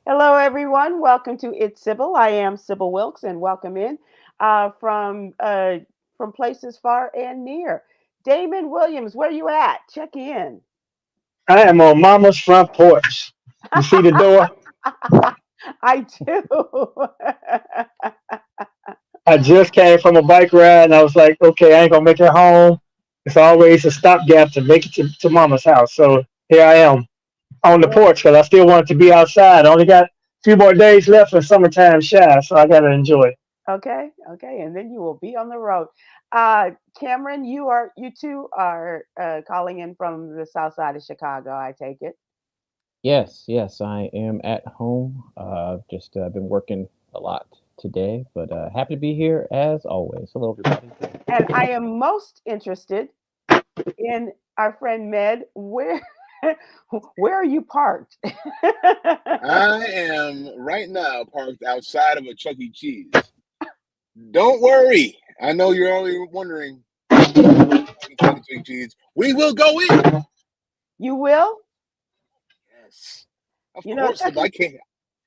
Hello, everyone. Welcome to It's Sybil. I am Sybil Wilkes, and welcome in from places far and near. Damon Williams, where you at? Check in. I am on Mama's front porch. You see the door? I do. I just came from a bike ride and I was like, okay, I ain't gonna make it home. It's always a stopgap to make it to Mama's house. So here I am on the Well, porch because I still want to be outside. I only got a few more days left for summertime shy, so I gotta enjoy it. okay, okay, and then you will be on the road. Cameron, you two are calling in from the south side of Chicago. I take it. Yes, yes, I am at home. Just been working a lot today, but happy to be here as always. Hello, everybody. And I am most interested in our friend Med. Where are you parked? I am right now parked outside of a Chuck E. Cheese. Don't worry. I know you're already wondering inside the Chuck E. Cheese. We will go in. You will? Yes. Of You know, course. Chuck E.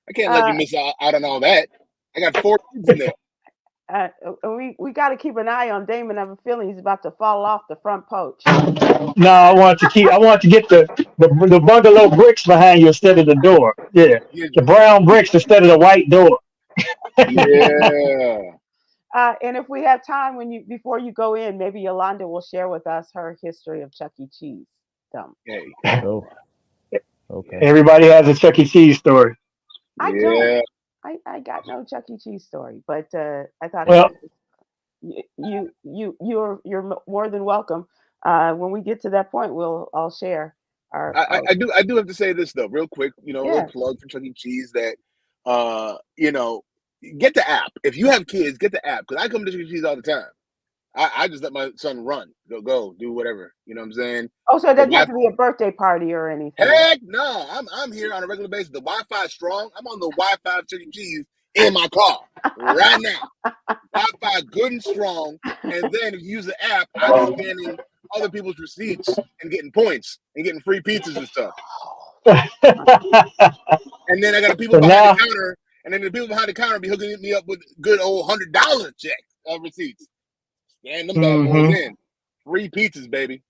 I can't let you Uh, miss out on all that. I got four kids in there. uh, we got to keep an eye on Damon. I have a feeling he's about to fall off the front porch. No, I want to get the bungalow bricks behind you instead of the door. Yeah. Yeah. The brown bricks instead of the white door. Yeah. And if we have time, when you before you go in, maybe Yolanda will share with us her history of Chuck E. Cheese. Dumb. Hey. Oh, okay. Everybody has a Chuck E. Cheese story. I don't. Yeah. I got no Chuck E. Cheese story, but I thought it Well, was you're more than welcome. When we get to that point, I'll share our I do have to say this though, real quick, a little yeah. plug for Chuck E. Cheese that uh, you know, get the app. If you have kids, get the app. Because I come to Chuck E. Cheese all the time. I just let my son run, go, do whatever. You know what I'm saying? Oh, so it The doesn't have Wi to be a birthday party or anything. Heck no, I'm here on a regular basis. The Wi-Fi is strong. I'm on the Wi-Fi of Chuck E. Cheese in my car right now. Wi-Fi good and strong. And then if you use the app, I'm scanning other people's receipts and getting points and getting free pizzas and stuff. And then I got the people so behind the now counter, and then the people behind the counter be hooking me up with good old $100 check receipts. Scan them bad boys hmm in. Free pizzas, baby.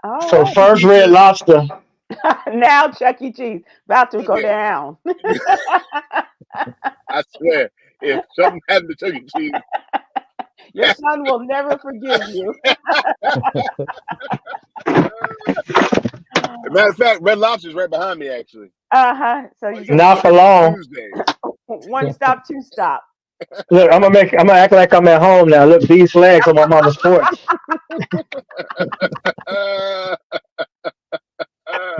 All so right. Free first Red pizzas. Lobster. Now Chuck E. Cheese about to go Okay. down. I swear, if something happened to Chuck E. Cheese, Your son will never forgive you. as a matter of fact, Red Lobster's right behind me, actually. Uh-huh. So All you you have to just Not do for is on long. Tuesdays. one stop, two stop. Look, I'm gonna act like I'm at home now. Look, these flags on my mama's porch. Uh,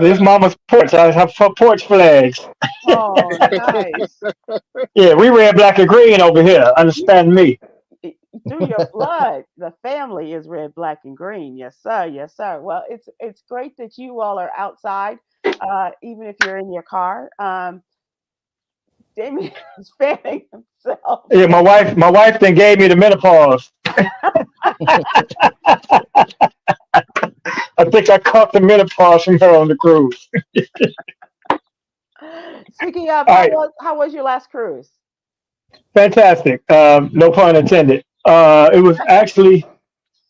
This mama's porch. I have porch flags. Oh, nice. Yeah, we red, black, and green over here. You, Understand me? it- through your blood, the family is red, black, and green. Yes, sir. Yes, sir. Well, it's great that you all are outside, even if you're in your car. Damien is fanning himself. Yeah, my wife then gave me the menopause. I think I caught the menopause from her on the cruise. Speaking of, All right, how was your last cruise? fantastic. No pun intended. It was actually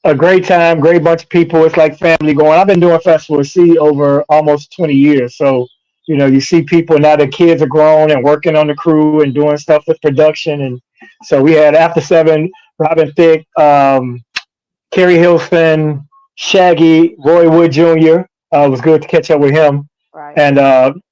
a great time, great bunch of people. It's like family going. I've been doing Festival of Sea over almost 20 years. So, you see people now that kids are grown and working on the crew and doing stuff with production. And so we had After Seven, Robin Thicke, Kerry Hilson, Shaggy, Roy Wood Jr. It was good to catch up with him. Right. And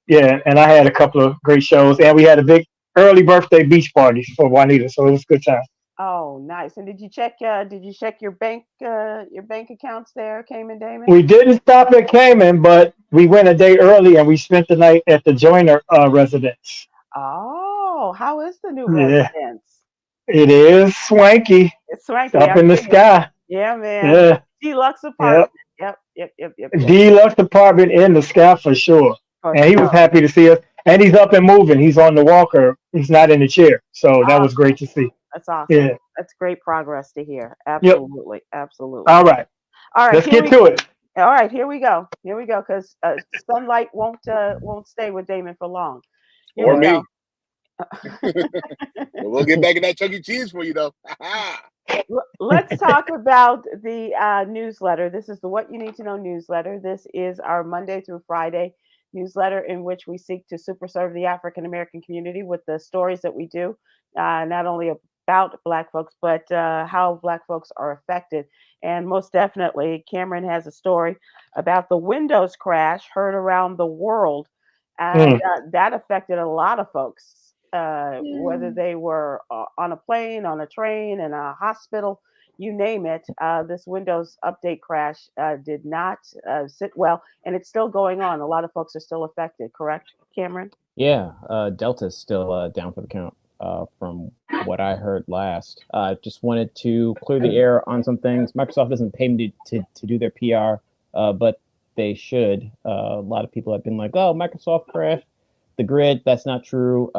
yeah, and I had a couple of great shows. And we had a big early birthday beach party for Juanita. So it was a good time. Oh, nice. And did you check? Did you check your bank accounts there, Cayman Damon? We didn't stop at Cayman, but we went a day early and we spent the night at the Joyner residence. Oh, how is the new Yeah, residence? it is swanky. It's It's swanky. up I in the figured. sky. Yeah, man. Yeah, Deluxe yeah. apartment. Yep, yep, yep, yep, yep. Deluxe apartment in the sky for sure. For And he was sure. happy to see us. And he's up and moving. He's on the walker. He's not in the chair. So that was great Awesome. to see. That's awesome. Yeah. That's great progress to hear. Yep. Absolutely, absolutely. All right. All right, Let's here get we. to it. All right, here we go. Here we go. Because sunlight won't stay with Damon for long. Here or we Right. go. me. But we'll get back in that Chuck E. Cheese for you, though. Let's talk about the newsletter. This is the What You Need to Know newsletter. This is our Monday through Friday newsletter in which we seek to super serve the African American community with the stories that we do, not only about Black folks, but how Black folks are affected. And most definitely, Khameron has a story about the Windows crash heard around the world. And that affected a lot of folks. Whether they were on a plane, on a train, in a hospital, you name it. This Windows update crash did not sit well, and it's still going on. A lot of folks are still affected, correct, Khameron? Yeah, Delta's still down for the count from what I heard last. Just wanted to clear the air on some things. Microsoft doesn't pay me to do their PR, but they should. A lot of people have been like, oh, Microsoft crashed the grid. That's not true.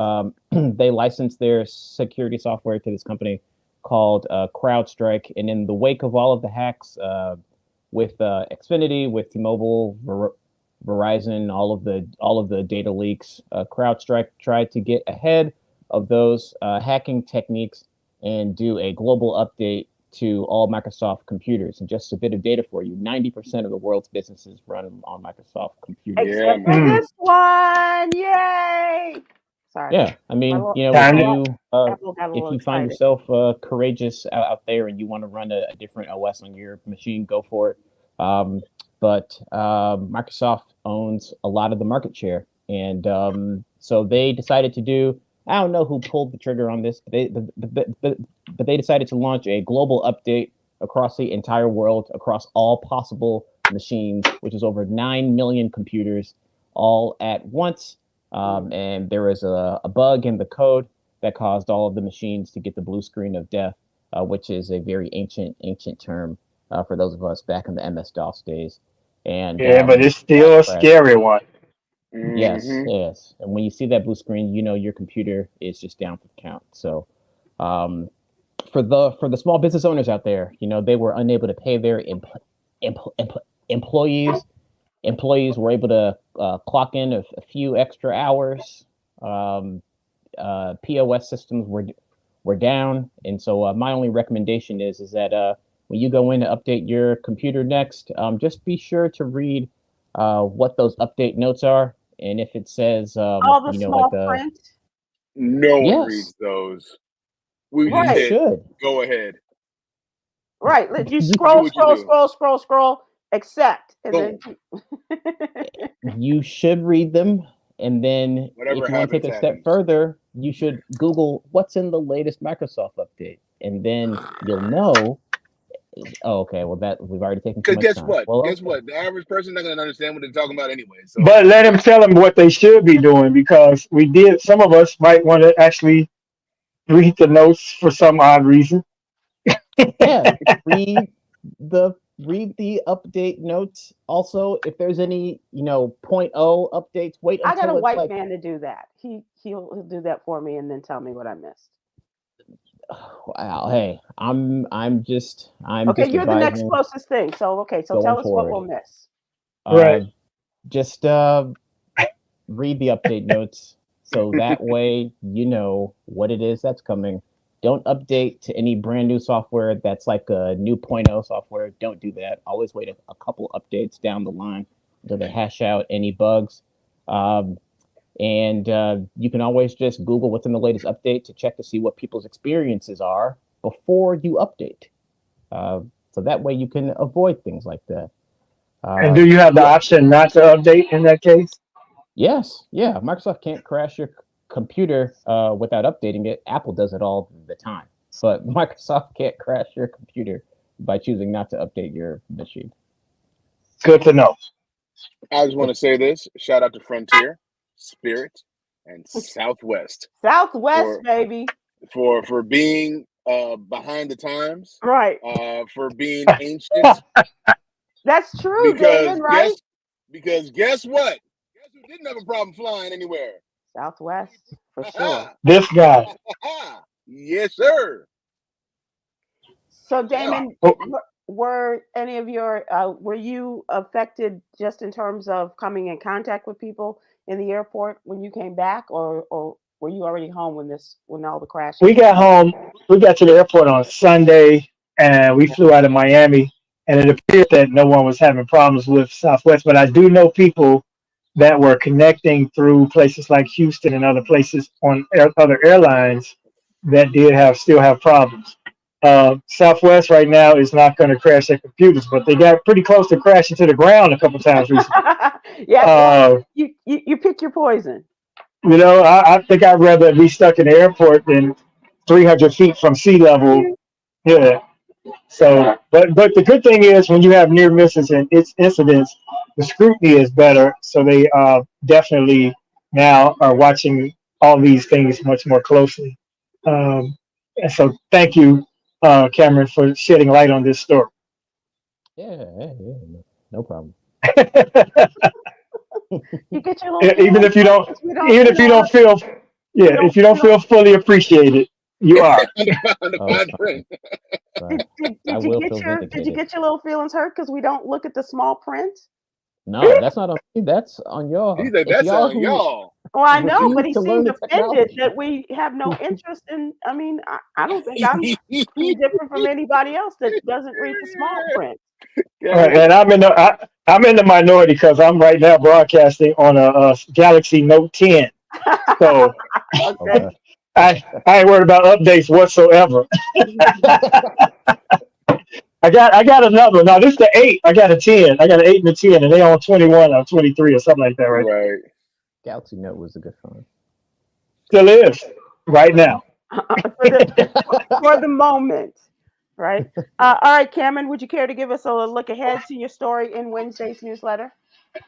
They licensed their security software to this company called CrowdStrike, and in the wake of all of the hacks with Xfinity, with T-Mobile, Verizon, all of the data leaks, CrowdStrike tried to get ahead of those hacking techniques and do a global update to all Microsoft computers. And just a bit of data for you: 90% of the world's businesses run on Microsoft computers. Except for this one, yay! Sorry. Yeah, I mean, if you find yourself courageous out there and you want to run a different OS on your machine, go for it. But Microsoft owns a lot of the market share, and so they decided to do. I don't know who pulled the trigger on this, but they decided to launch a global update across the entire world, across all possible machines, which is over 9 million computers, all at once. And there was a bug in the code that caused all of the machines to get the blue screen of death, which is a very ancient term for those of us back in the MS-DOS days. And but it's still a scary one. Yes. And when you see that blue screen, you know your computer is just down for the count. So for the small business owners out there, they were unable to pay their employees. Employees were able to clock in a few extra hours. POS systems were down, and so my only recommendation is that when you go in to update your computer next, just be sure to read what those update notes are, and if it says all the small print. No one reads those. Right. You should go ahead. Right. Let you scroll. Accept, and then you should read them, and then if you want to take a step further, you should Google what's in the latest Microsoft update, and then you'll know. Oh, okay. Well, that we've already taken too much time. Guess what? The average person not going to understand what they're talking about anyway. So. But let them tell them what they should be doing, because some of us might want to actually read the notes for some odd reason. Yeah, read the update notes. Also, if there's any 0.0 updates, wait until I got a white man to do that. He'll do that for me and then tell me what I missed. Wow. Hey, I'm okay. Just You're the next closest thing. So tell us what we'll miss. Right. Just read the update notes, so that way you know what it is that's coming. Don't update to any brand new software that's like a new 0.0 software. Don't do that. Always wait a couple updates down the line until they hash out any bugs. And you can always just Google what's in the latest update to check to see what people's experiences are before you update. So that way you can avoid things like that. And do you have the option not to update in that case? Yes. Yeah. Microsoft can't crash your computer without updating it. Apple does it all the time. But Microsoft can't crash your computer by choosing not to update your machine. Good to know. I just want to say this. Shout out to Frontier, Spirit, and Southwest. Baby. For being behind the times. Right. For being ancient. That's true, Damon, right? Because guess what? Guess who didn't have a problem flying anywhere? Southwest, for sure. This guy. Yes, sir. So, Damon, were any of your were you affected just in terms of coming in contact with people in the airport when you came back, or were you already home when all the crashes? We got home. We got to the airport on Sunday, and we flew out of Miami. And it appeared that no one was having problems with Southwest, but I do know people that were connecting through places like Houston and other places on other airlines that did still have problems. Southwest right now is not going to crash their computers, but they got pretty close to crashing to the ground a couple times recently. Yeah, you pick your poison. I think I'd rather be stuck in the airport than 300 feet from sea level. Yeah. So, but the good thing is when you have near misses and its incidents, the scrutiny is better. So they definitely now are watching all these things much more closely. And so, thank you, Khameron, for shedding light on this story. Yeah, no problem. You get your little Even if you don't feel, if you don't feel fully appreciated, you are. Did you get your little feelings hurt because we don't look at the small print? No, that's not on me. That's on y'all. He said that's on y'all. Well, I know, but he seemed offended that we have no interest in. I mean, I don't think I'm any different from anybody else that doesn't read the small print. And I'm in the minority because I'm right now broadcasting on a Galaxy Note 10. So Okay. I ain't worried about updates whatsoever. I got another one. Now this is the 8. I got a 10. I got an 8 and a 10, and they on 21 or 23 or something like that, right? Galaxy Note was a good phone. Still is right now. For the moment, right? All right, Khameron, would you care to give us a look ahead to your story in Wednesday's newsletter?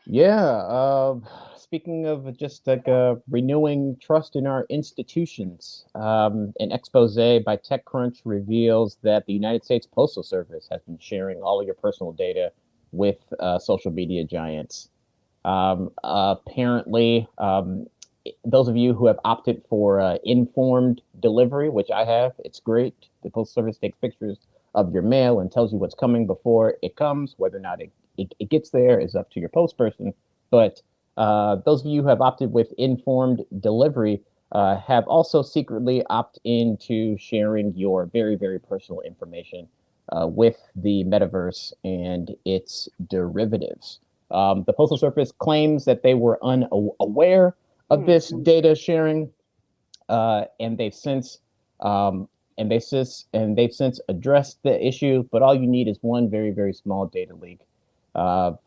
Yeah. Speaking of just like renewing trust in our institutions, an expose by TechCrunch reveals that the United States Postal Service has been sharing all of your personal data with social media giants. Apparently, those of you who have opted for informed delivery, which I have, it's great. The Postal Service takes pictures of your mail and tells you what's coming before it comes. Whether or not it gets there is up to your post person. But those of you who have opted with informed delivery have also secretly opted into sharing your very, very personal information with the metaverse and its derivatives. The Postal Service claims that they were unaware of this data sharing, and they've since addressed the issue. But all you need is one very, very small data leak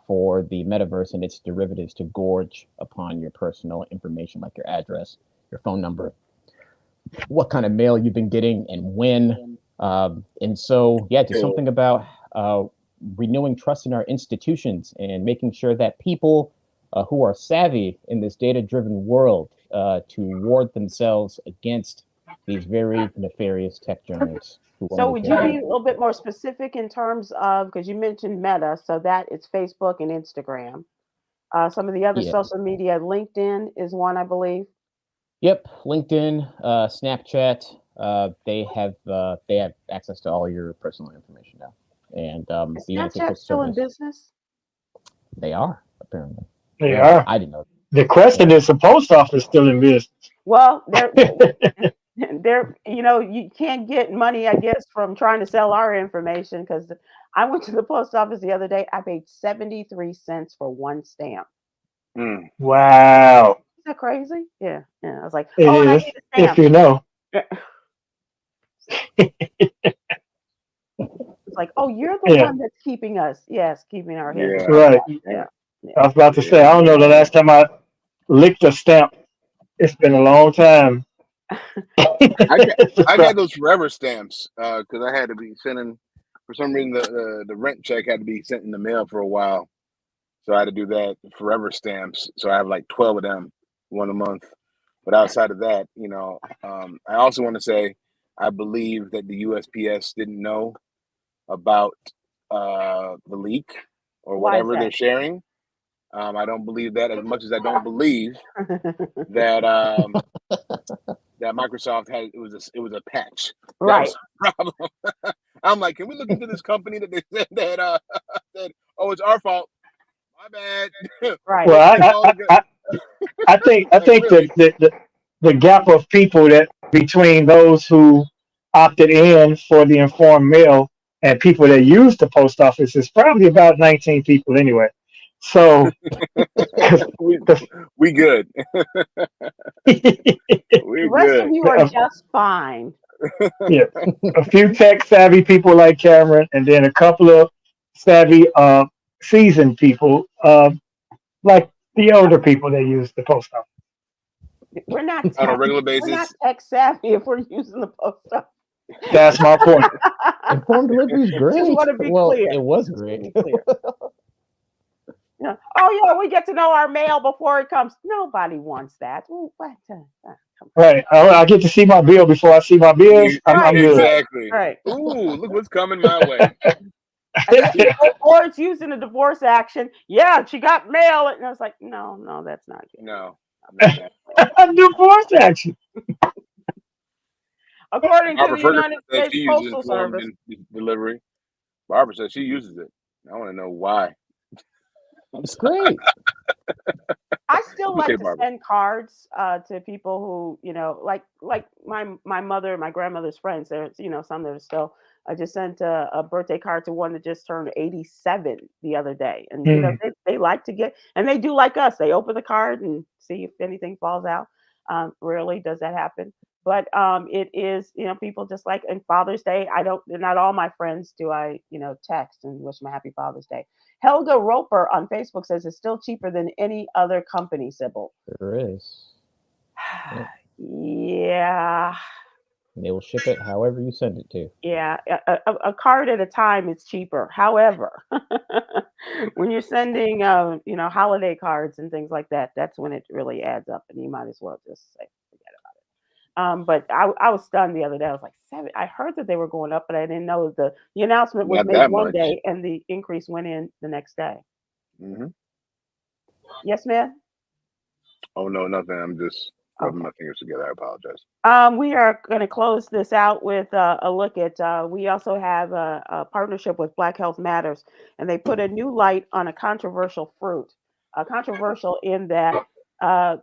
for the metaverse and its derivatives to gorge upon your personal information, like your address, your phone number, what kind of mail you've been getting, and when. And so, yeah, just something about renewing trust in our institutions and making sure that people who are savvy in this data-driven world to ward themselves against these very nefarious tech giants. So would you be a little bit more specific in terms of, because you mentioned Meta, so that it's Facebook and Instagram. Some of the other social media, LinkedIn is one, I believe. Yep, LinkedIn, Snapchat, they have access to all your personal information now. And is Snapchat still in business? They are, apparently. They are. I didn't know. The question is, the post office still in business? Well, you can't get money, I guess, from trying to sell our information, because I went to the post office the other day. I paid 73 cents for one stamp. Wow. Is that crazy? Yeah. I was like, it is, if you know. It's like, oh, you're the one that's keeping us. Yes, keeping our heads. Yeah. Right. Yeah. I was about to say, I don't know the last time I licked a stamp. It's been a long time. I got those forever stamps because I had to be sending, for some reason, the rent check had to be sent in the mail for a while. So I had to do that, forever stamps. So I have like 12 of them, one a month. But outside of that, I also want to say, I believe that the USPS didn't know about the leak or whatever they're sharing. I don't believe that, as much as I don't believe that that Microsoft had it was a patch. Right. That was the problem. I'm like, can we look into this company that they said that it's our fault? My bad. Right. Well, I think really? the the gap of people that between those who opted in for the informed mail and people that use the post office is probably about 19 people anyway. So we the, we good. The We're rest of good. you are just fine. yeah, a few tech savvy people like Cameron, and then a couple of savvy, seasoned people, like the older people that use the post office. We're not On a tech, regular we're not basis. tech savvy if we're using the post office. That's my point. Informed delivery is Just great. want to be Well, clear. it was Just great. to be clear. Yeah. Oh yeah, we get to know our mail before it comes. Nobody wants that. Ooh, what? Come on. Right. I get to see my bill before I see my bills. I'm Right, good. Exactly. right. Ooh, look what's coming my way. Or it's used in a divorce action. Yeah, she got mail, and I was like, no, that's not good. No, no. Divorce action. According to Barbara the Ferguson United said States she uses Postal informed Service, delivery. Barbara said she uses it. I want to know why. It's great. I still Okay, like to Barbara. send cards to people who, like my mother, my grandmother's friends. There's some that are still. I just sent a birthday card to one that just turned 87 the other day, and they like to get, and they do like us. They open the card and see if anything falls out. Rarely does that happen, but it is people just like in Father's Day. Not all my friends do I text and wish them a happy Father's Day. Helga Roper on Facebook says it's still cheaper than any other company, Sybil. There is. Yeah. They will ship it however you send it to. Yeah. A card at a time is cheaper. However, when you're sending, holiday cards and things like that, that's when it really adds up, and you might as well just say forget about it. But I was stunned the other day. I was like, seven. I heard that they were going up, but I didn't know the announcement was Not made that one much. day and the increase went in the next day. Mm-hmm. Yes, ma'am. Oh no, nothing. I'm just rubbing Okay. my fingers together. I apologize. We are going to close this out with a look at. We also have a partnership with Black Health Matters, and they put a new light on a controversial fruit. Controversial in that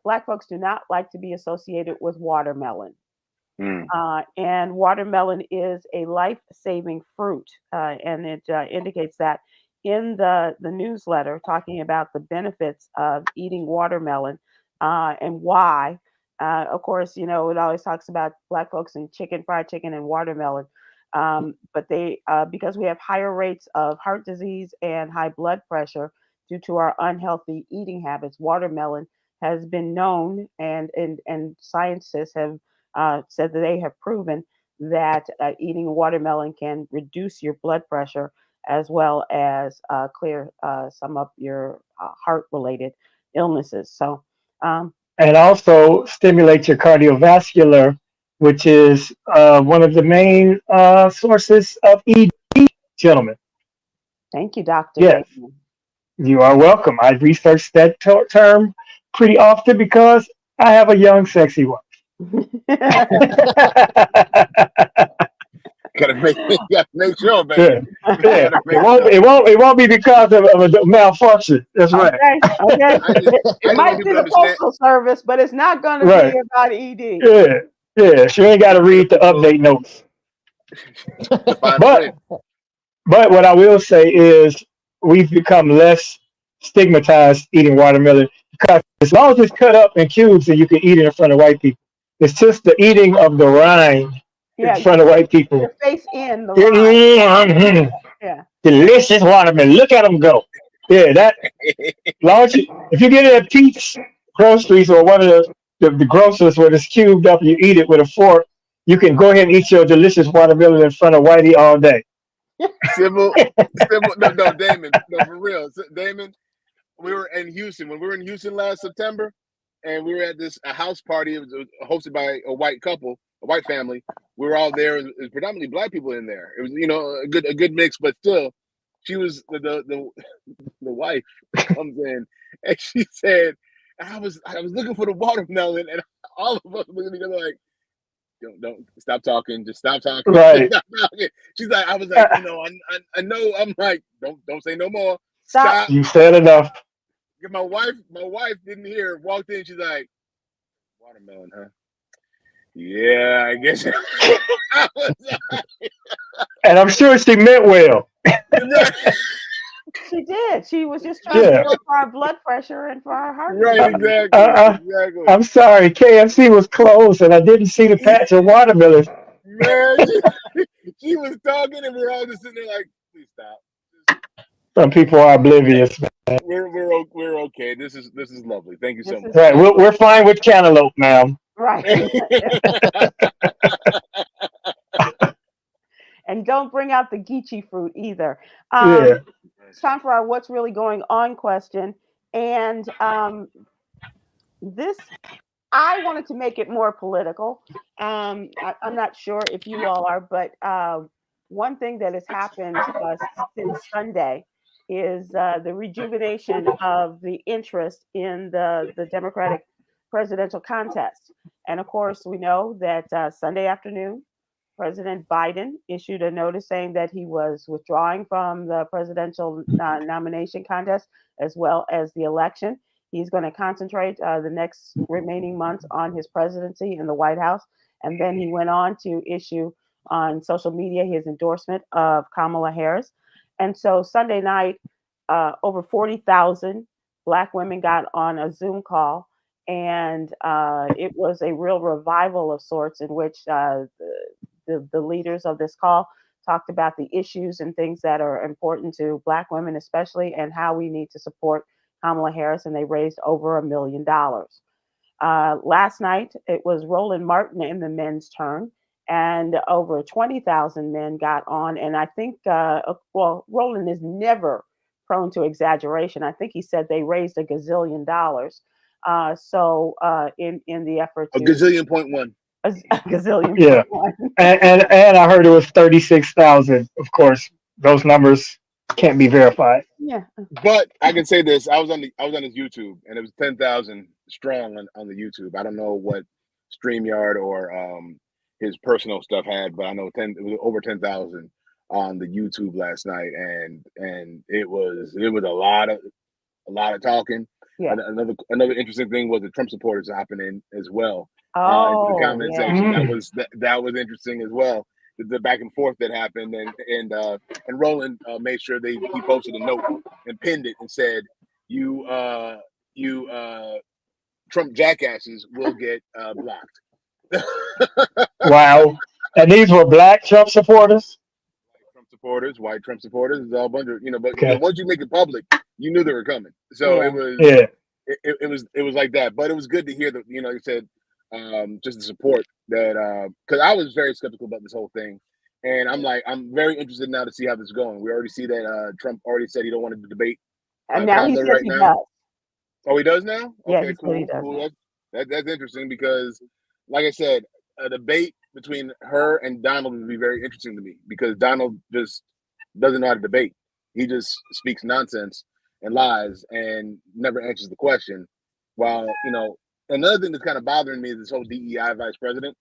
Black folks do not like to be associated with watermelon. Mm. And watermelon is a life-saving fruit, and it indicates that in the newsletter, talking about the benefits of eating watermelon and why. Of course, it always talks about Black folks and fried chicken, and watermelon. But they, because we have higher rates of heart disease and high blood pressure due to our unhealthy eating habits, watermelon has been known, and scientists have said that they have proven that eating watermelon can reduce your blood pressure as well as clear some of your heart-related illnesses. So, And also stimulate your cardiovascular, which is one of the main sources of ED, gentlemen. thank you, Dr. Yes, Damon. you are welcome. I researched that term pretty often because I have a young, sexy wife. Gotta make sure, baby. Yeah, yeah. Gotta make It won't. sure. It won't be because of a malfunction. That's right. Okay. I just It want might be people to the understand. postal service, but it's not going to be Right. about ED. Yeah. Yeah. She ain't got to read the People, update notes. the fine But print. what I will say is we've become less stigmatized eating watermelon because as long as it's cut up in cubes and you can eat it in front of white people, it's just the eating of the rind in Yeah, front of white people. your face in the rind. Mhm. Yeah. Delicious watermelon. Look at them go. Yeah, that long as if you get it at Pete's Groceries or one of the grocers where it's cubed up, you eat it with a fork. You can go ahead and eat your delicious watermelon in front of Whitey all day. Sybil, no, Damon, no, for real, Damon. We were in Houston when we were in Houston last September, and we were at a house party. It was hosted by a white couple, a white family. We were all there. It was predominantly Black people in there. It was a good mix, but still, she was the wife comes in and she said, I was looking for the watermelon, and all of us looking at each other like, don't stop talking, just stop talking. Right. Stop talking. She's like, I was like, I know. I'm like, don't say no more. Stop. You said enough. My wife didn't hear. Walked in. She's like, watermelon, huh? Yeah, I guess. I was And I'm sure she meant well. right, She did. She was just trying to Yeah. do it for our blood pressure and for our heart right, disease. exactly. I'm sorry, KFC was closed, and I didn't see the patch of watermelon. Man, she was talking, and we were all just sitting there like, please stop. Some people are oblivious. We're okay. This is lovely. Thank you so This much. is Right, we're fine with cantaloupe now. right. And don't bring out the Geechee fruit either. Yeah. It's time for our what's really going on question. And this, I wanted to make it more political. I'm not sure if you all are, but one thing that has happened since Sunday is the rejuvenation of the interest in the Democratic presidential contest. And of course, we know that Sunday afternoon, President Biden issued a notice saying that he was withdrawing from the presidential nomination contest as well as the election. He's going to concentrate the next remaining months on his presidency in the White House. And then he went on to issue on social media his endorsement of Kamala Harris. And so Sunday night, over 40,000 Black women got on a Zoom call. And it was a real revival of sorts in which the leaders of this call talked about the issues and things that are important to Black women, especially, and how we need to support Kamala Harris. And they raised over $1 million. Last night, it was Roland Martin in the men's turn, and over 20,000 men got on. And I think, well, Roland is never prone to exaggeration. I think he said they raised $1 gazillion. In the effort A to gazillion point one. a gazillion. Yeah. And I heard it was 36,000. Of course, those numbers can't be verified. Yeah. But I can say this: I was on his YouTube, and it was 10,000 strong on the YouTube. I don't know what StreamYard or his personal stuff had, but I know it was over 10,000 on the YouTube last night, and it was a lot of talking. Yeah. Another interesting thing was the Trump supporters hopping in as well into the Oh, comment yeah. section. That was interesting as well. The back and forth that happened, and Roland made sure he posted a note and pinned it and said, "You Trump jackasses will get blocked." Wow. And these were Black Trump supporters? Trump supporters, white Trump supporters, there's all a bunch of but Okay. once you make it public, you knew they were coming. So Yeah. it was Yeah. it was like that. But it was good to hear that you said just the support that because I was very skeptical about this whole thing, and I'm very interested now to see how this is going. We already see that Trump already said he don't want to debate And now he Kamala says right he now. does. Oh, he does now. Yeah, Okay, he said cool, he does cool. now. That's interesting because, like I said, a debate between her and Donald would be very interesting to me because Donald just doesn't know how to debate. He just speaks nonsense and lies and never answers the question. While another thing that's kind of bothering me is this whole DEI vice president.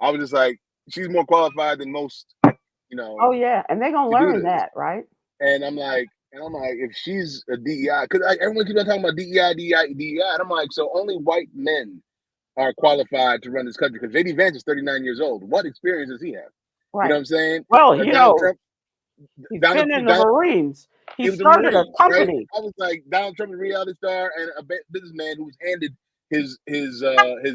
I was just like, she's more qualified than most, Oh yeah, and they're gonna to do learn this. that, right? And I'm like, if she's a DEI, because everyone keeps on talking about DEI, and I'm like, so only white men are qualified to run this country because JD Vance is 39 years old. What experience does he have? Right. You know what I'm saying? Well, Donald Trump, he's been in the Donald, Marines. He was a started a Marine, right? company. I was like, Donald Trump is a reality star and a businessman who was handed his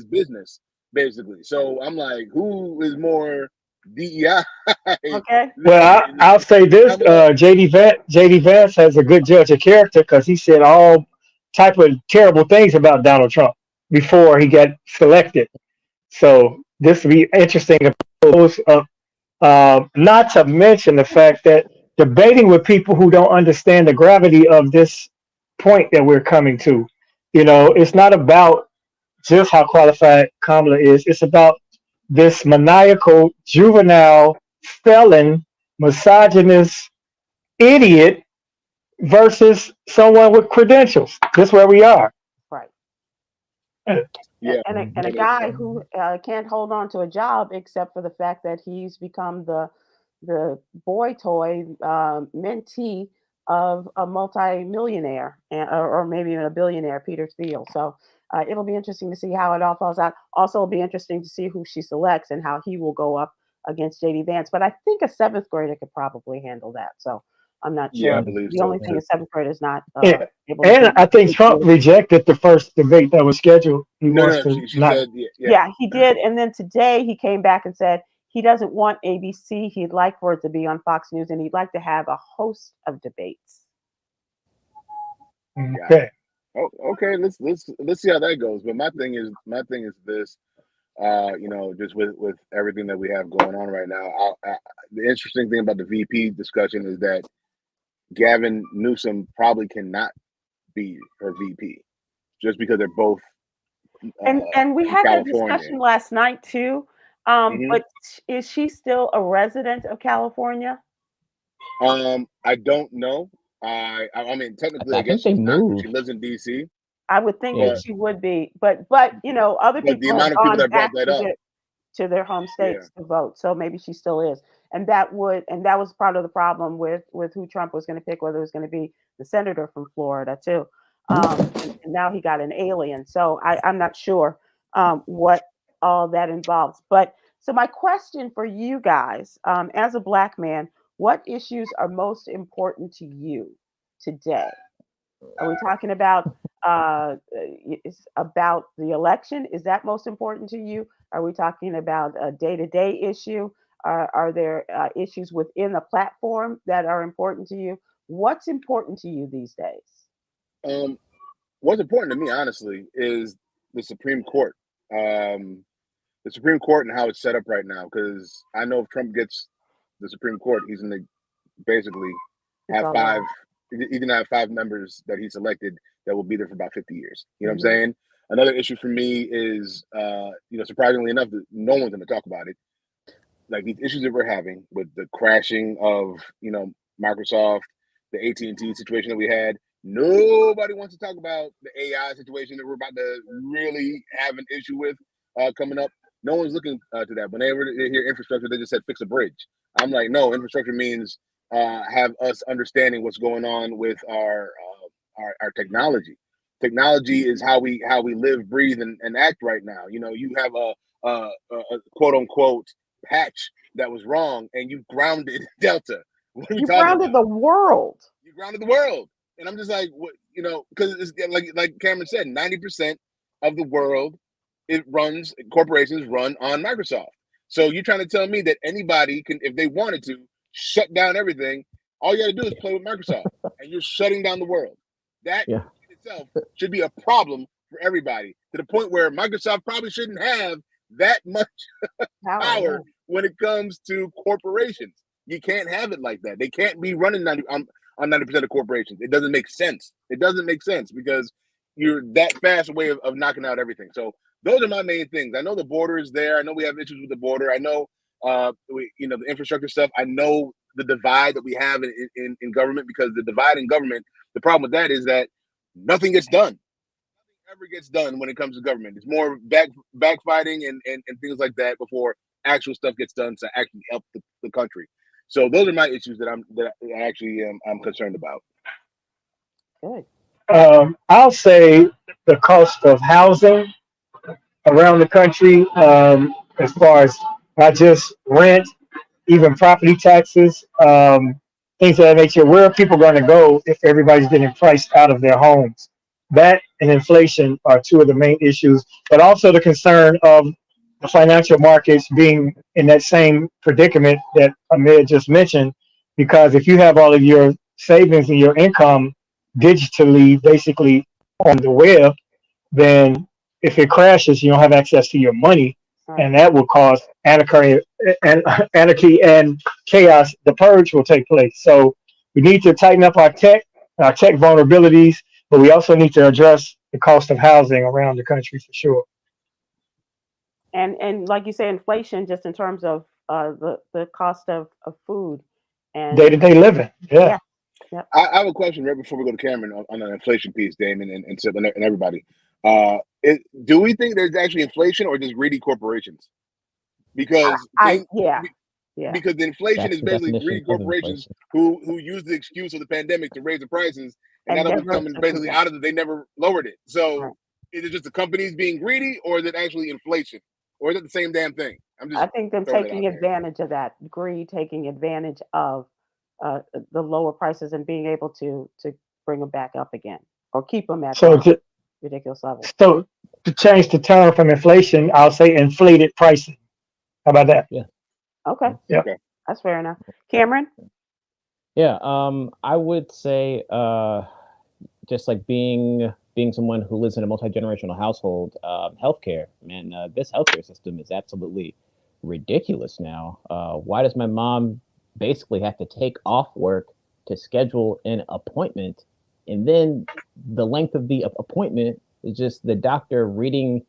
business basically. So I'm like, who is more DEI? Okay. Well, I'll say this: JD Vance has a good judge of character because he said all type of terrible things about Donald Trump before he got selected. So this will be interesting. Not to mention the fact that debating with people who don't understand the gravity of this point that we're coming to, it's not about just how qualified Kamala is. It's about this maniacal, juvenile, felon, misogynist idiot versus someone with credentials. That's where we are. Right. Yeah. And a guy who can't hold on to a job except for the fact that he's become the boy toy mentee of a multi-millionaire or maybe even a billionaire, Peter Thiel. So it'll be interesting to see how it all falls out. Also, it'll be interesting to see who she selects and how he will go up against JD Vance. But I think a seventh grader could probably handle that. So I'm not Yeah, I sure. believe The so only thing too. is seventh grade is not Yeah. able to And I think Trump do. rejected the first debate that was scheduled. He No, wants no, to she not. said, yeah. Yeah, he did. And then today he came back and said he doesn't want ABC. He'd like for it to be on Fox News, and he'd like to have a host of debates. Okay. Oh, okay. Let's see how that goes. But my thing is this. Just with everything that we have going on right now, the interesting thing about the VP discussion is that Gavin Newsom probably cannot be her VP just because they're both And we in had that California. discussion last night too. But is she still a resident of California? I don't know. I mean, technically, I guess think she's they not. moved. She lives in DC. I would think Yeah. that she would be, but other But the people have amount of people gone that brought back that up, to their home yeah, states to vote, so maybe she still is, and that was part of the problem with who Trump was going to pick, whether it was going to be the senator from Florida too, and now he got an alien, so I'm not sure what all that involves. But so my question for you guys, as a Black man, what issues are most important to you today? Are we talking about it's about the election? Is that most important to you? Are we talking about a day-to-day issue? Are there issues within the platform that are important to you? What's important to you these days? What's important to me, honestly, is the Supreme Court. The Supreme Court and how it's set up right now. Because I know if Trump gets the Supreme Court, he's going to basically have all five. right. He's going to have 5 members that he selected that will be there for about 50 years. You know what I'm Mhm. saying? Another issue for me is, surprisingly enough, that no one's going to talk about it. Like these issues that we're having with the crashing of, Microsoft, the AT&T situation that we had. Nobody wants to talk about the AI situation that we're about to really have an issue with coming up. No one's looking to that. Whenever they hear infrastructure, they just said fix a bridge. I'm like, no, infrastructure means have us understanding what's going on with our technology. Technology is how we live, breathe, and act right now. You have a quote unquote patch that was wrong, and you grounded Delta. What are we You talking grounded about? the world. You grounded the world, and I'm just like, what? Because it's like Cameron said, 90% of the world corporations run on Microsoft. So you're trying to tell me that anybody can, if they wanted to, shut down everything. All you got to do is play with Microsoft, and you're shutting down the world. That in itself should be a problem for everybody, to the point where Microsoft probably shouldn't have that much power when it comes to corporations. You can't have it like that. They can't be running on 90% of corporations. It doesn't make sense. It doesn't make sense because you're that fast way of knocking out everything. So those are my main things. I know the border is there. I know we have issues with the border. I know the infrastructure stuff. I know the divide that we have in government, because the divide in government, the problem with that is that nothing gets done. Nothing ever gets done when it comes to government. It's more backfighting and things like that before actual stuff gets done to actually help the country. So those are my issues that I actually I'm concerned about. Good. I'll say the cost of housing around the country, as far as not just rent, even property taxes, things of that nature. Where are people going to go if everybody's getting priced out of their homes? That and inflation are 2 of the main issues, but also the concern of the financial markets being in that same predicament that Ahmed just mentioned. Because if you have all of your savings and your income digitally, basically on the web, then if it crashes, you don't have access to your money, and that will cause anarchy and chaos. The purge will take place. So we need to tighten up our tech vulnerabilities, but we also need to address the cost of housing around the country for sure. And like you say, inflation, just in terms of the cost of food and Day-to-day living. Yeah. Yep. I have a question right before we go to Cameron on the inflation piece, Damon and Sybil and everybody. Do we think there's actually inflation or just greedy corporations? Because because the inflation is basically greedy corporations who use the excuse of the pandemic to raise the prices, and now that we're coming basically out of it, they never lowered it. So Is it just the companies being greedy, or is it actually inflation, or is it the same damn thing? I'm just I think them throwing it out taking there. advantage of that greed, taking advantage of the lower prices and being able to bring them back up again or keep them at So that to ridiculous level. so to change the term from inflation, I'll say inflated pricing. How about that? Yeah. Okay, Yeah. Okay. that's fair enough. Cameron? Yeah, I would say just like being someone who lives in a multi-generational household, healthcare, man, this healthcare system is absolutely ridiculous now. Why does my mom basically have to take off work to schedule an appointment, and then the length of the appointment is just the doctor reading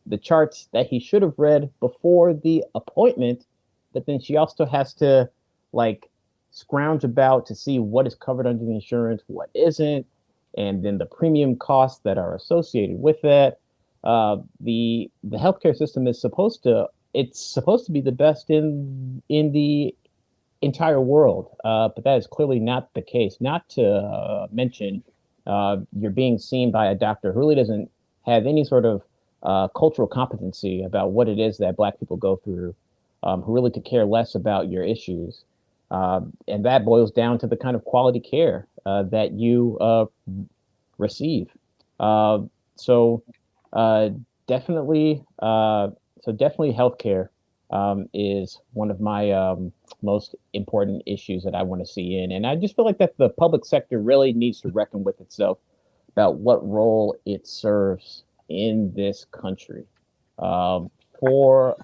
the charts that he should have read before the appointment, but then she also has to like scrounge about to see what is covered under the insurance, what isn't, and then the premium costs that are associated with that. The healthcare system is supposed to be the best in the entire world, but that is clearly not the case. Not to mention, you're being seen by a doctor who really doesn't have any sort of cultural competency about what it is that Black people go through, who really could care less about your issues. And that boils down to the kind of quality care that you receive. So definitely, definitely, healthcare is one of my most important issues that I want to see in, and I just feel like that the public sector really needs to reckon with itself about what role it serves in this country. Um, for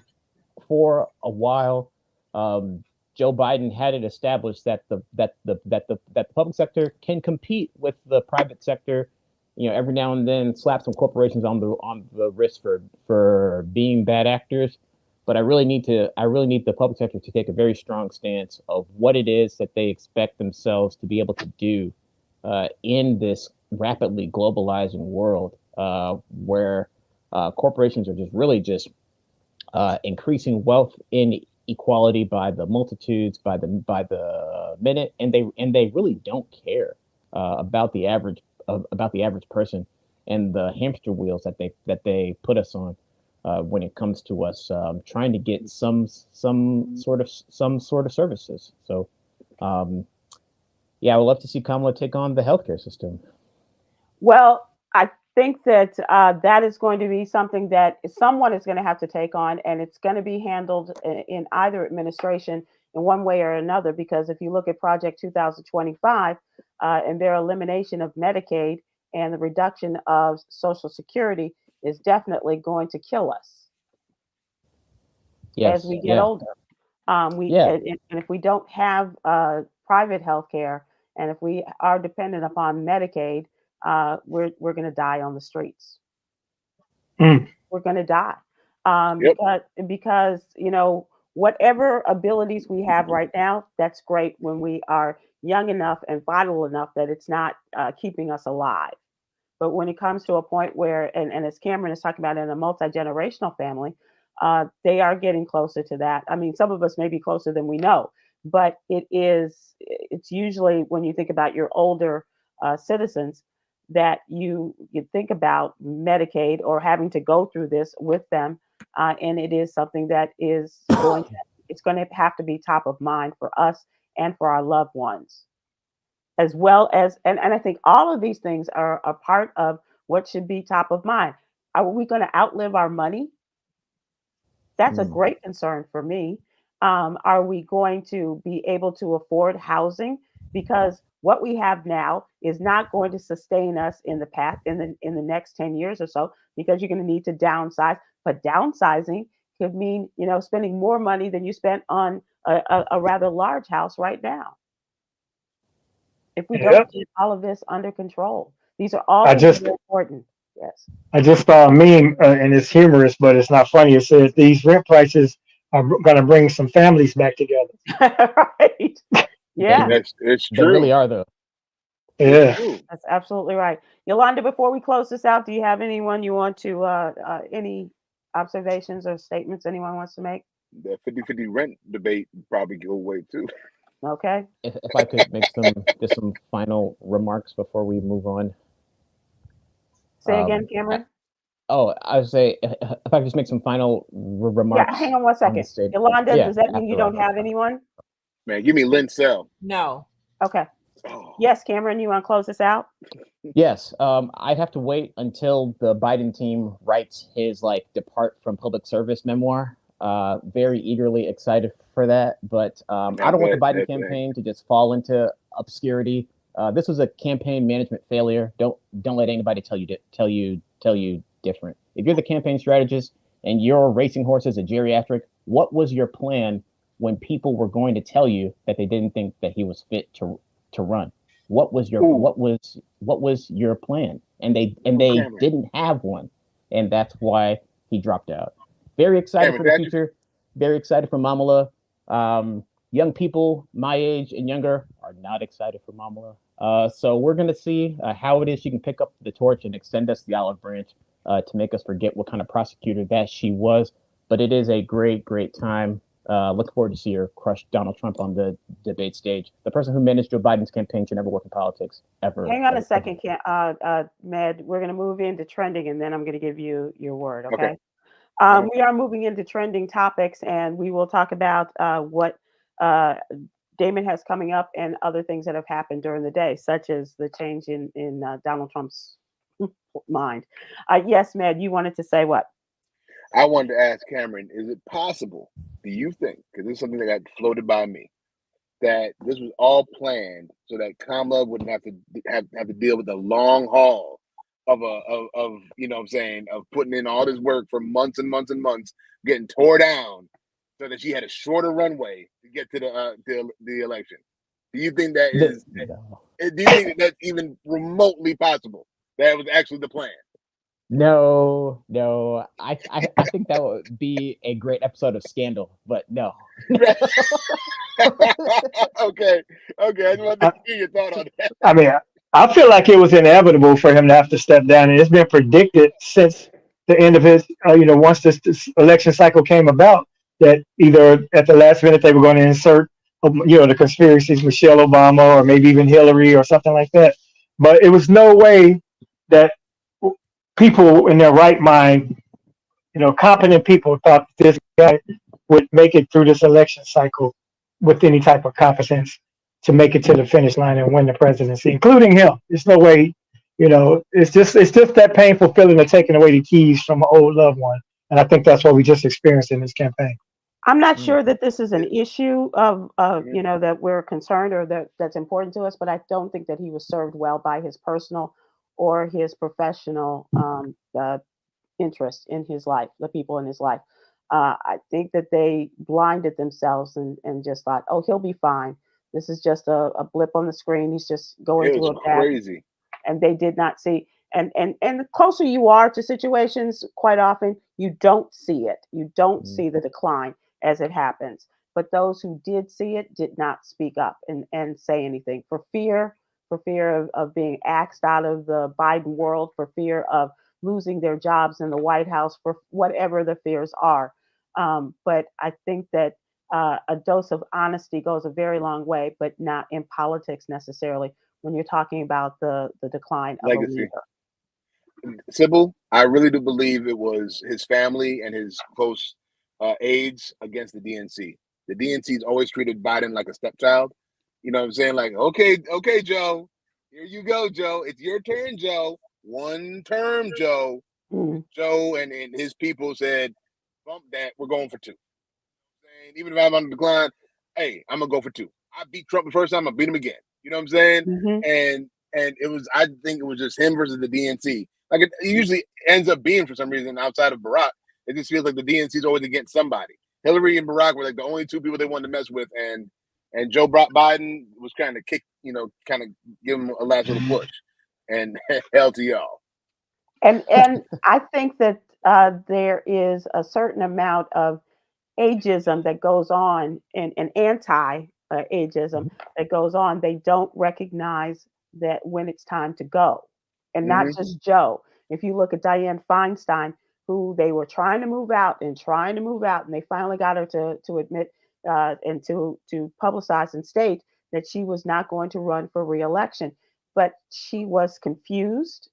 a while, Joe Biden had it established that the public sector can compete with the private sector. You know, every now and then slap some corporations on the wrist for being bad actors. But I really need the public sector to take a very strong stance of what it is that they expect themselves to be able to do in this rapidly globalizing world, where corporations are just increasing wealth inequality by the multitudes, by the minute, and they really don't care about the average person and the hamster wheels that they put us on when it comes to us trying to get some sort of services. So, yeah, I would love to see Kamala take on the healthcare system. Well, I think that that is going to be something that someone is going to have to take on, and it's going to be handled in either administration in one way or another. Because if you look at Project 2025 and their elimination of Medicaid and the reduction of Social Security is definitely going to kill us as Yes, we get yeah, older. yeah. And if we don't have private health care, and if we are dependent upon Medicaid, we're going to die on the streets. Mm. We're going to die Yep. because whatever abilities we have right now, that's great when we are young enough and vital enough that it's not keeping us alive. But when it comes to a point where, and as Cameron is talking about in a multi-generational family, they are getting closer to that. I mean, some of us may be closer than we know, but it's usually when you think about your older citizens that you think about Medicaid or having to go through this with them. And it is something that it's going to have to be top of mind for us and for our loved ones as well as and I think all of these things are a part of what should be top of mind. Are we going to outlive our money? That's a Mm. great concern for me. Are we going to be able to afford housing? Because what we have now is not going to sustain us in the path in the next 10 years or so, because you're going to need to downsize. But downsizing could mean, spending more money than you spent on a rather large house right now if we don't Yeah. get all of this under control. These are all I things that just are important. Yes. I just saw a meme, and it's humorous, but it's not funny. It says these rent prices are going to bring some families back together. Right. They Yeah, It's they really true. are though. It's Yeah. true. that's absolutely right. Yolanda, before we close this out, do you have anyone you want to, any observations or statements anyone wants to make? That 50-50 rent debate probably go away too. Okay. If I could make some final remarks before we move on. Say again, I, Cameron. Oh, I would say if I could just make some final Yeah, remarks hang on one on the second. stage. Yolanda, Yeah, does that mean you after don't Rob. have anyone? Man, give me Lynn Cell. No. Okay. Oh, Yes, Cameron, you want to close this out? Yes, I'd have to wait until the Biden team writes his like depart from public service memoir. Very eagerly excited for that, but I don't want the Biden campaign to just fall into obscurity. This was a campaign management failure. Don't let anybody tell you different. If you're the campaign strategist and your racing horse is a geriatric, what was your plan when people were going to tell you that they didn't think that he was fit to run? What was your plan? And they Cameron. didn't have one, and that's why he dropped out. Very excited for the future. Very excited for Mamala. Young people my age and younger are not excited for Mamala. So we're gonna see how it is she can pick up the torch and extend us the olive branch to make us forget what kind of prosecutor that she was. But it is a great time. Look forward to see her crush Donald Trump on the debate stage. The person who managed Joe Biden's campaign should never work in politics ever. Hang on a second, Med. We're going to move into trending, and then I'm going to give you your word. Okay. We are moving into trending topics, and we will talk about what Damon has coming up and other things that have happened during the day, such as the change in Donald Trump's mind. Yes, Med, you wanted to say what? I wanted to ask Cameron, is it possible, do you think, because this is something that got floated by me, that this was all planned so that Kamala wouldn't have to deal with the long haul of you know what I'm saying, of putting in all this work for months and months and months, getting tore down, so that she had a shorter runway to get to the election? Do you think that is? Do you think that's even remotely possible? That was actually the plan? No. I think that would be a great episode of Scandal, but no. Okay. I just wanted to hear your thought on that. I mean, I feel like it was inevitable for him to have to step down, and it's been predicted since the end of his, once this election cycle came about, that either at the last minute they were going to insert, the conspiracies, Michelle Obama, or maybe even Hillary or something like that. But it was no way that people in their right mind, competent people, thought this guy would make it through this election cycle with any type of competence to make it to the finish line and win the presidency, including him. There's no way, it's just that painful feeling of taking away the keys from an old loved one. And I think that's what we just experienced in this campaign. I'm not sure that this is an issue of that we're concerned or that's important to us, but I don't think that he was served well by his personal or his professional interest in his life, the people in his life. I think that they blinded themselves and just thought, oh, he'll be fine. This is just a blip on the screen. He's just going through a bad. Crazy. And they did not see. And the closer you are to situations, quite often you don't see it. You don't see the decline as it happens. But those who did see it did not speak up and say anything for fear of being axed out of the Biden world, for fear of losing their jobs in the White House, for whatever the fears are. But I think that a dose of honesty goes a very long way, but not in politics necessarily when you're talking about the decline of legacy. a leader. Sybil, I really do believe it was his family and his close aides against the DNC. The DNC's always treated Biden like a stepchild. You know what I'm saying? Like, okay, Joe, here you go, Joe. It's your turn, Joe. One term, Joe. Joe and his people said, bump that, we're going for two. Even if I'm on the decline, hey, I'm going to go for two. I beat Trump the first time, I beat him again. You know what I'm saying? And it was, I think it was just him versus the DNC. Like it usually ends up being for some reason outside of Barack. It just feels like the DNC is always against somebody. Hillary and Barack were like the only two people they wanted to mess with, and Joe Biden was kind of kind of give him a last little push. And hell to y'all. And I think that there is a certain amount of ageism that goes on and anti-ageism that goes on. They don't recognize that when it's time to go. And not just Joe. If you look at Dianne Feinstein, who they were trying to move out, and they finally got her to admit and to publicize and state that she was not going to run for re-election. But she was confused.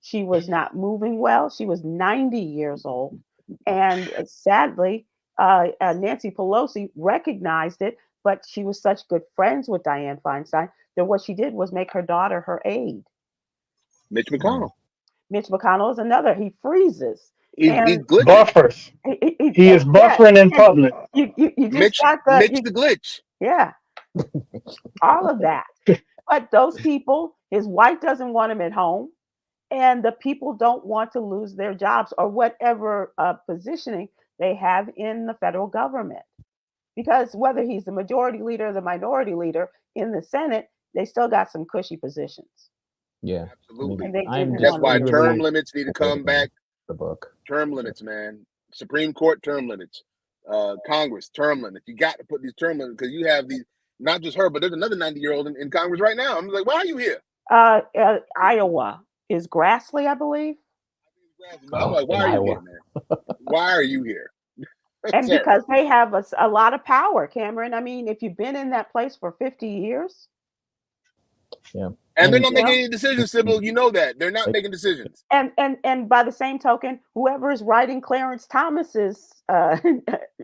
She was not moving well. She was 90 years old. And sadly, Nancy Pelosi recognized it, but she was such good friends with Dianne Feinstein that what she did was make her daughter her aide. Mitch McConnell. Mitch McConnell is another. He freezes. He's And glitching. Buffers. He is yeah, buffering in and public. you just Mitch, got Mitch the the glitch. yeah, all of that. But those people, his wife doesn't want him at home, and the people don't want to lose their jobs or whatever positioning they have in the federal government. Because whether he's the majority leader or the minority leader in the Senate, they still got some cushy positions. Yeah, Absolutely. And they I'm didn't That's want why to. term really limits need to come awaiting back. the book. Term limits, man. Supreme Court term limits. Congress term limits. You got to put these term limits because you have these. Not just her, but there's another 90-year-old in Congress right now. I'm like, why are you here? Iowa is Grassley, I believe. I'm like, why in are you Iowa. here, man? Why are you here? And Sir. because they have a lot of power, Cameron. I mean, if you've been in that place for 50 years. Yeah. And they're not making any decisions, Sybil. You know that. They're not making decisions. And by the same token, whoever is writing Clarence Thomas's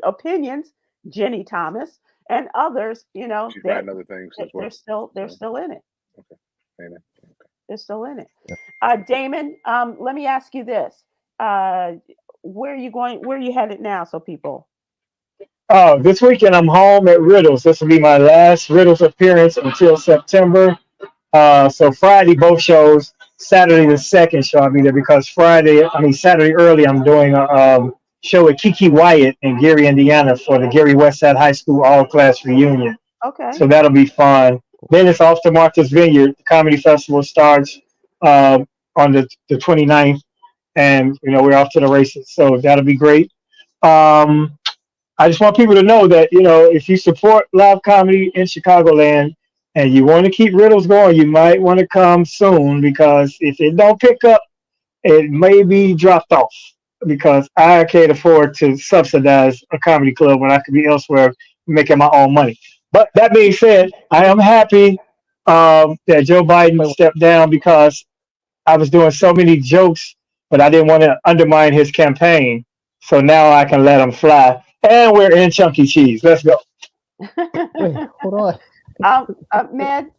opinions, Jenny Thomas and others, She's writing other things as well. They're still in it. Okay. Amen. Okay. They're still in it. Yeah. Damon, let me ask you this. Where are you going? Where are you headed now? So people. Oh, this weekend I'm home at Riddles. This will be my last Riddles appearance until September. So Friday, both shows. Saturday, the second show, I'll be there because Saturday early, I'm doing a show with Kiki Wyatt in Gary, Indiana for the Gary Westside High School all-class reunion. Okay. So that'll be fun. Then it's off to Martha's Vineyard. The comedy festival starts on the 29th, and we're off to the races. So that'll be great. I just want people to know that, if you support live comedy in Chicagoland and you want to keep Riddles going, you might want to come soon because if it don't pick up, it may be dropped off because I can't afford to subsidize a comedy club when I could be elsewhere making my own money. But that being said, I am happy that Joe Biden stepped down because I was doing so many jokes, but I didn't want to undermine his campaign. So now I can let him fly. And we're in Chunky Cheese. Let's go. Wait, hold on. Med,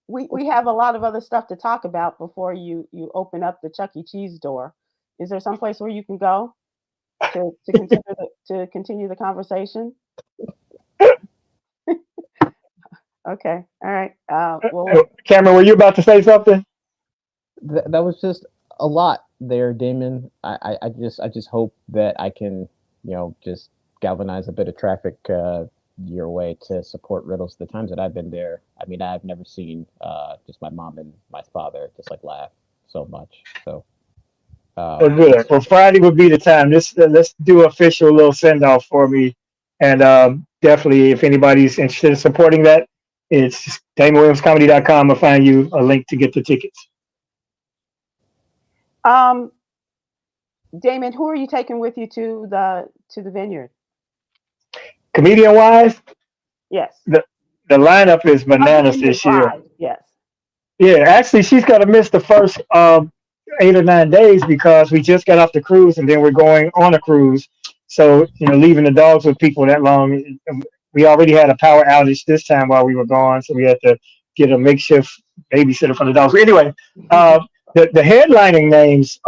we have a lot of other stuff to talk about before you open up the Chuck E. Cheese door. Is there someplace where you can go to continue the conversation? Okay, all right. Cameron, were you about to say something? That was just a lot there, Damon. I just hope that I can, just galvanize a bit of traffic your way to support Riddles. The times that I've been there, I mean, I've never seen just my mom and my father just like laugh so much. So. Good. Well, Friday would be the time. Let's do official little send off for me, and definitely, if anybody's interested in supporting that, it's DamonWilliamsComedy.com. I'll find you a link to get the tickets. Damon, who are you taking with you to the vineyard? Comedian wise, yes. The lineup is bananas this year. Yes. Yeah, actually, she's gonna miss the first 8 or 9 days because we just got off the cruise and then we're going on a cruise. So leaving the dogs with people that long, we already had a power outage this time while we were gone, so we had to get a makeshift babysitter for the dogs. But anyway, the headlining names.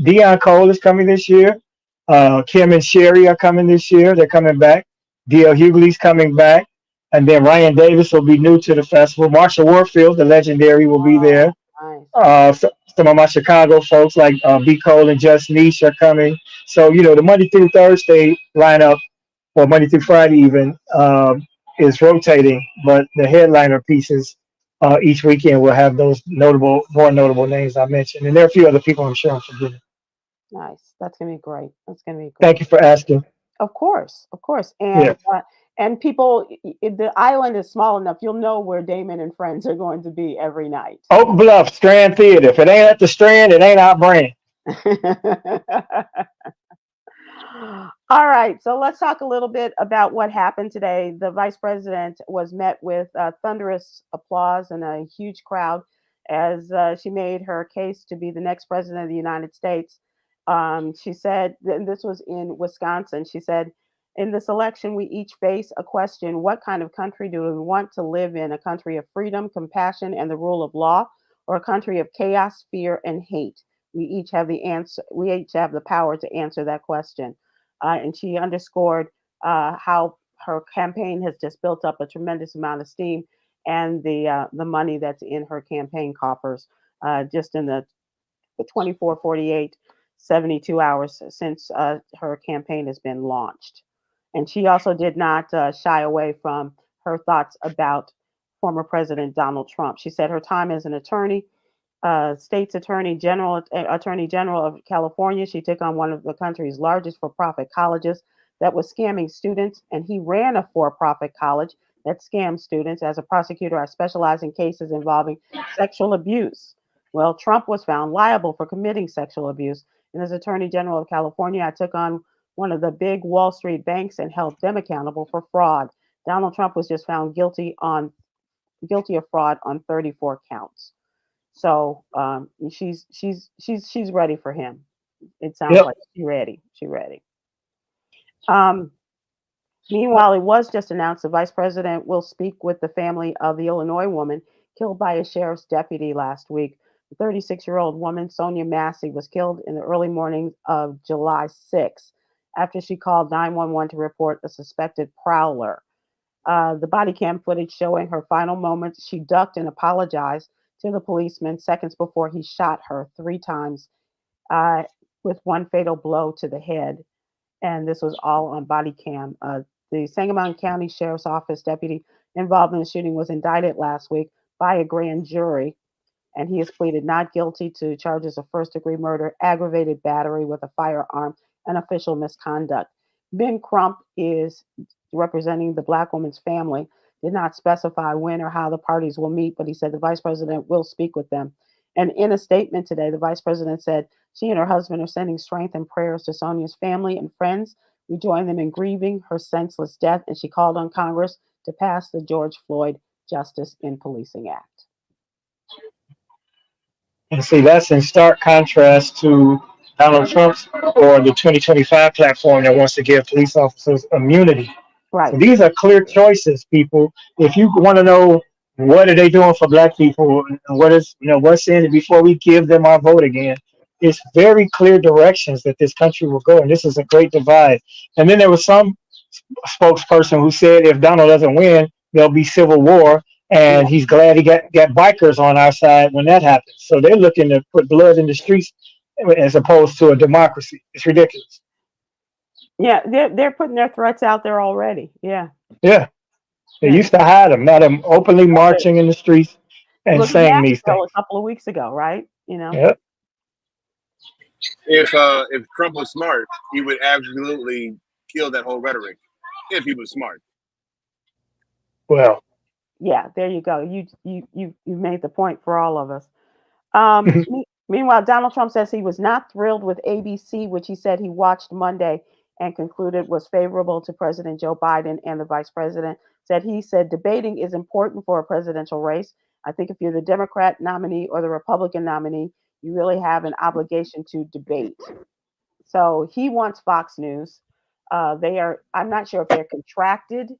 Dion Cole is coming this year. Kim and Sherry are coming this year. They're coming back. D.L. Hughley's coming back. And then Ryan Davis will be new to the festival. Marsha Warfield, the legendary, will be there. Nice. Some of my Chicago folks like B. Cole and Just Niche are coming. So, the Monday through Thursday lineup, or Monday through Friday even, is rotating. But the headliner pieces each weekend will have those more notable names I mentioned. And there are a few other people I'm sure I'm forgetting. Nice. That's going to be great. Thank you for asking. Of course. And and people, the island is small enough. You'll know where Damon and friends are going to be every night. Oak Bluff Strand Theater. If it ain't at the Strand, it ain't our brand. All right. So let's talk a little bit about what happened today. The vice president was met with thunderous applause and a huge crowd as she made her case to be the next president of the United States. She said, and this was in Wisconsin, she said, in this election, we each face a question: what kind of country do we want to live in? A country of freedom, compassion, and the rule of law, or a country of chaos, fear, and hate? We each have the answer. We each have the power to answer that question. And she underscored how her campaign has just built up a tremendous amount of steam, and the money that's in her campaign coffers just in the 24, 48, 72 hours since her campaign has been launched. And she also did not shy away from her thoughts about former President Donald Trump. She said her time as an attorney, state's attorney general of California, she took on one of the country's largest for-profit colleges that was scamming students, and he ran a for-profit college that scams students. As a prosecutor, I specialize in cases involving sexual abuse. Well, Trump was found liable for committing sexual abuse, and as Attorney General of California, I took on one of the big Wall Street banks and held them accountable for fraud. Donald Trump was just found guilty of fraud on 34 counts. So she's ready for him. It sounds Yep. like she's ready. She's ready. Meanwhile, it was just announced the vice president will speak with the family of the Illinois woman killed by a sheriff's deputy last week. The 36-year-old woman, Sonia Massey, was killed in the early morning of July 6th after she called 911 to report a suspected prowler. The body cam footage showing her final moments, she ducked and apologized to the policeman seconds before he shot her 3 times with one fatal blow to the head. And this was all on body cam. The Sangamon County Sheriff's Office deputy involved in the shooting was indicted last week by a grand jury, and he has pleaded not guilty to charges of first-degree murder, aggravated battery with a firearm, and official misconduct. Ben Crump is representing the Black woman's family, did not specify when or how the parties will meet, but he said the vice president will speak with them. And in a statement today, the vice president said she and her husband are sending strength and prayers to Sonia's family and friends. We join them in grieving her senseless death, and she called on Congress to pass the George Floyd Justice in Policing Act. And see, that's in stark contrast to Donald Trump's or the 2025 platform that wants to give police officers immunity. Right. So these are clear choices, people. If you want to know what are they doing for Black people and what is, what's in it before we give them our vote again, it's very clear directions that this country will go, and this is a great divide. And then there was some spokesperson who said if Donald doesn't win, there'll be civil war, and he's glad he got bikers on our side when that happens. So they're looking to put blood in the streets as opposed to a democracy. It's ridiculous. Yeah, they're putting their threats out there already. Yeah. Yeah. They used to hide them. Now they're openly marching in the streets and Look at saying these Nashville things. a couple of weeks ago, right? Yep. If Trump was smart, he would absolutely kill that whole rhetoric. If he was smart. Well. Yeah, there you go. You made the point for all of us. Meanwhile, Donald Trump says he was not thrilled with ABC, which he said he watched Monday and concluded was favorable to President Joe Biden and the vice president. He said debating is important for a presidential race. I think if you're the Democrat nominee or the Republican nominee, you really have an obligation to debate. So he wants Fox News. I'm not sure if they're contracted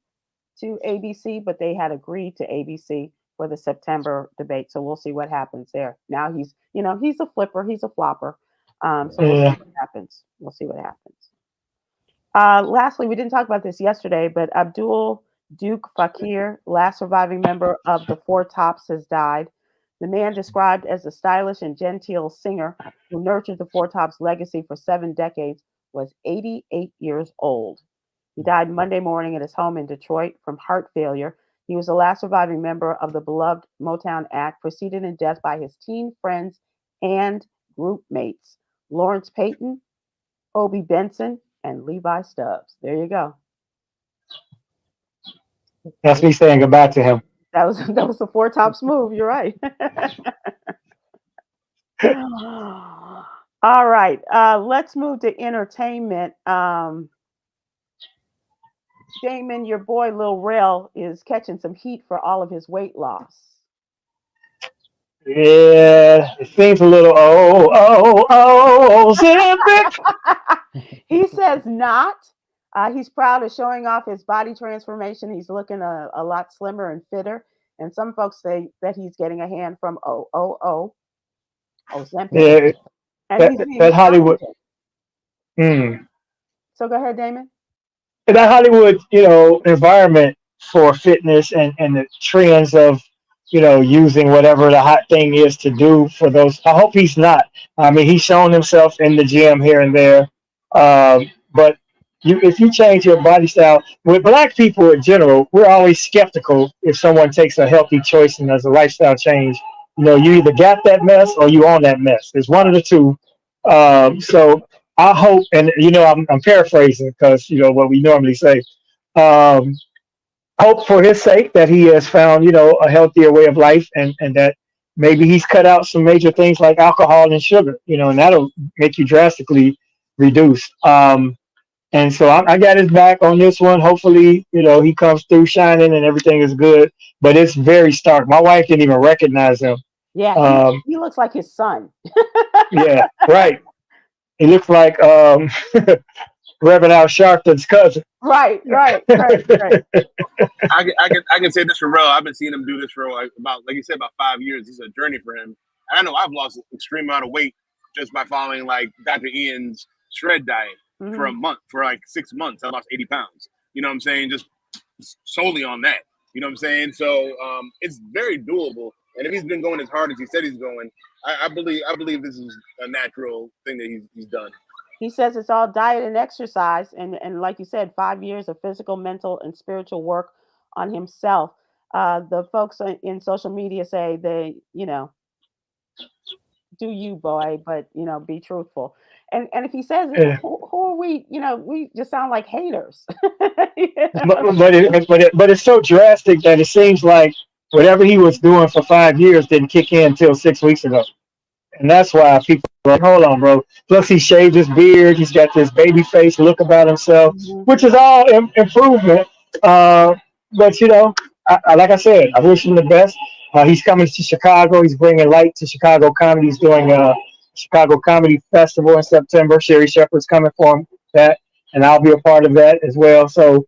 to ABC, but they had agreed to ABC for the September debate. So we'll see what happens there. Now he's a flipper, he's a flopper. So we'll see what happens. We'll see what happens. Lastly, we didn't talk about this yesterday, but Abdul Duke Fakir, last surviving member of the Four Tops, has died. The man, described as a stylish and genteel singer who nurtured the Four Tops legacy for 7 decades, was 88 years old. He died Monday morning at his home in Detroit from heart failure. He was the last surviving member of the beloved Motown act, preceded in death by his teen friends and group mates, Lawrence Payton, Obie Benson, and Levi Stubbs. There you go. That's me saying goodbye to him. That was the Four Tops move. You're right. All right. Let's move to entertainment. Damon, your boy Lil Rel is catching some heat for all of his weight loss. Yeah, it seems a little Ozempic. He says not. He's proud of showing off his body transformation. He's looking a lot slimmer and fitter. And some folks say that he's getting a hand from Ozempic. Yeah, And that he's being that Hollywood. sponsored. Mm. So go ahead, Damon. That Hollywood, environment for fitness and the trends of, using whatever the hot thing is to do for those. I hope he's not. I mean, he's shown himself in the gym here and there, but if you change your body style, with black people in general, we're always skeptical if someone takes a healthy choice and does a lifestyle change. You either got that mess or you own that mess. It's one of the two. So I hope, and I'm paraphrasing because what we normally say. Um, Hope for his sake that he has found a healthier way of life, and that maybe he's cut out some major things like alcohol and sugar, and that'll make you drastically reduce. And so I got his back on this one. Hopefully, he comes through shining and everything is good. But it's very stark. My wife didn't even recognize him. Yeah, Um, he looks like his son. yeah, right. He looks like Reverend Al Sharpton's cousin. Right. I can say this for real. I've been seeing him do this for like you said, about 5 years. This is a journey for him. And I know I've lost an extreme amount of weight just by following like Dr. Ian's shred diet for a month, for like 6 months. I lost 80 pounds. You know what I'm saying? Just solely on that. You know what I'm saying? So it's very doable. And if he's been going as hard as he said he's going, I believe this is a natural thing that he's done. He says it's all diet and exercise, and like you said, 5 years of physical, mental, and spiritual work on himself. The folks in social media say do you, boy, but be truthful. And if he says it, Yeah. who are we? We just sound like haters. But it's so drastic that it seems like whatever he was doing for 5 years didn't kick in until 6 weeks ago. And that's why people are like, hold on, bro. Plus, he shaved his beard. He's got this baby face look about himself, Mhm. which is all improvement. But, like I said, I wish him the best. He's coming to Chicago. He's bringing light to Chicago comedy. He's doing a Chicago Comedy Festival in September. Sherry Shepherd's coming for him, that, and I'll be a part of that as well. So,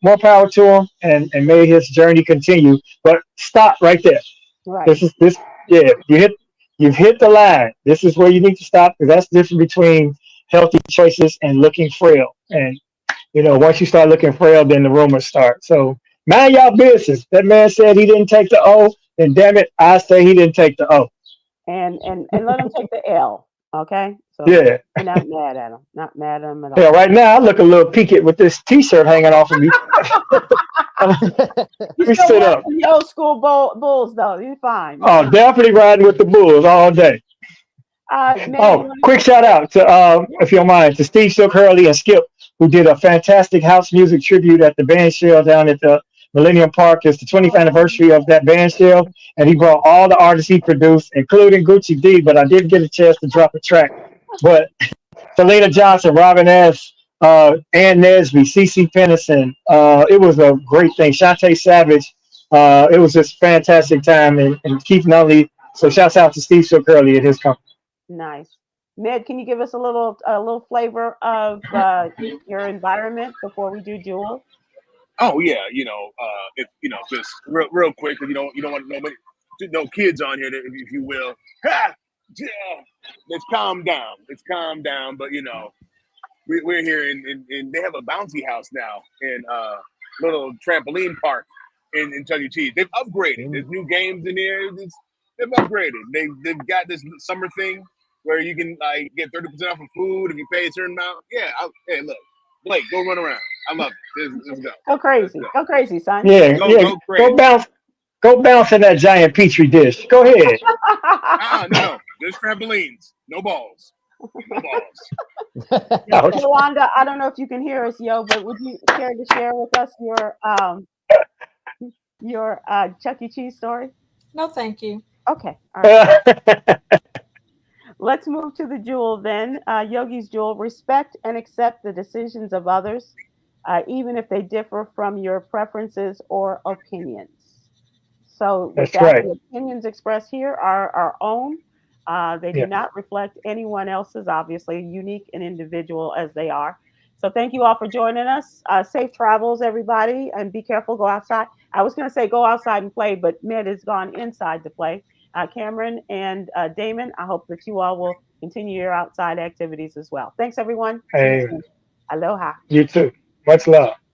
more power to him, and may his journey continue. But stop right there. Right. This, yeah, you've hit the line. This is where you need to stop because that's the difference between healthy choices and looking frail. And once you start looking frail, then the rumors start. So mind y'all business. That man said he didn't take the O, and damn it, I say he didn't take the O. And let him take the L. Okay. So Yeah, we're not mad at him. Not mad at him at yeah. all. Right now, I look a little peaked with this T-shirt hanging off of me. You We still stood wear up. the old school bulls though. You're fine. Oh, definitely riding with the Bulls all day. Man, you Oh, want to quick shout out to, if you don't mind, to Steve Shook Hurley and Skip, who did a fantastic house music tribute at the band shell down at the Millennium Park. It's the 20th anniversary of that band shell, and he brought all the artists he produced, including Gucci D. But I didn't get a chance to drop a track. But Selena Johnson, Robin S., Ann Nesby, CeCe Pennison. It was a great thing. Shantae Savage. It was just fantastic time, and Keith Nunley. So shouts out to Steve Shook Hurley at his company. Nice. Ned, can you give us a little flavor of your environment before we do Jewel? Oh yeah, if just real quick, because you don't want nobody, no kids on here, if you will. Ha! Yeah. Let's calm down. Let's calm down. But we're here in they have a bouncy house now in little trampoline park in Chuck E. Cheese. They've upgraded. There's new games in here. They've upgraded. They've got this summer thing where you can like get 30% off of food if you pay a certain amount. Yeah, hey, look, Blake, go run around. I love it. Let's go. Go crazy. Go crazy, son. Yeah, yeah. Go crazy. Go bounce in that giant petri dish. Go ahead. No. There's trampolines. No balls. No balls. Ouch. Yolanda, I don't know if you can hear us, but would you care to share with us your Chuck E. Cheese story? No, thank you. Okay. All right. Let's move to the Jewel then. Yogi's Jewel. Respect and accept the decisions of others, even if they differ from your preferences or opinions. So with That's that, right. the opinions expressed here are our own. They do Yeah. not reflect anyone else's, obviously, unique and individual as they are. So thank you all for joining us. Safe travels, everybody, and be careful. Go outside. I was going to say go outside and play, but Med has gone inside to play. Khameron and Damon, I hope that you all will continue your outside activities as well. Thanks, everyone. See you Hey, soon. Aloha. you too. Much love.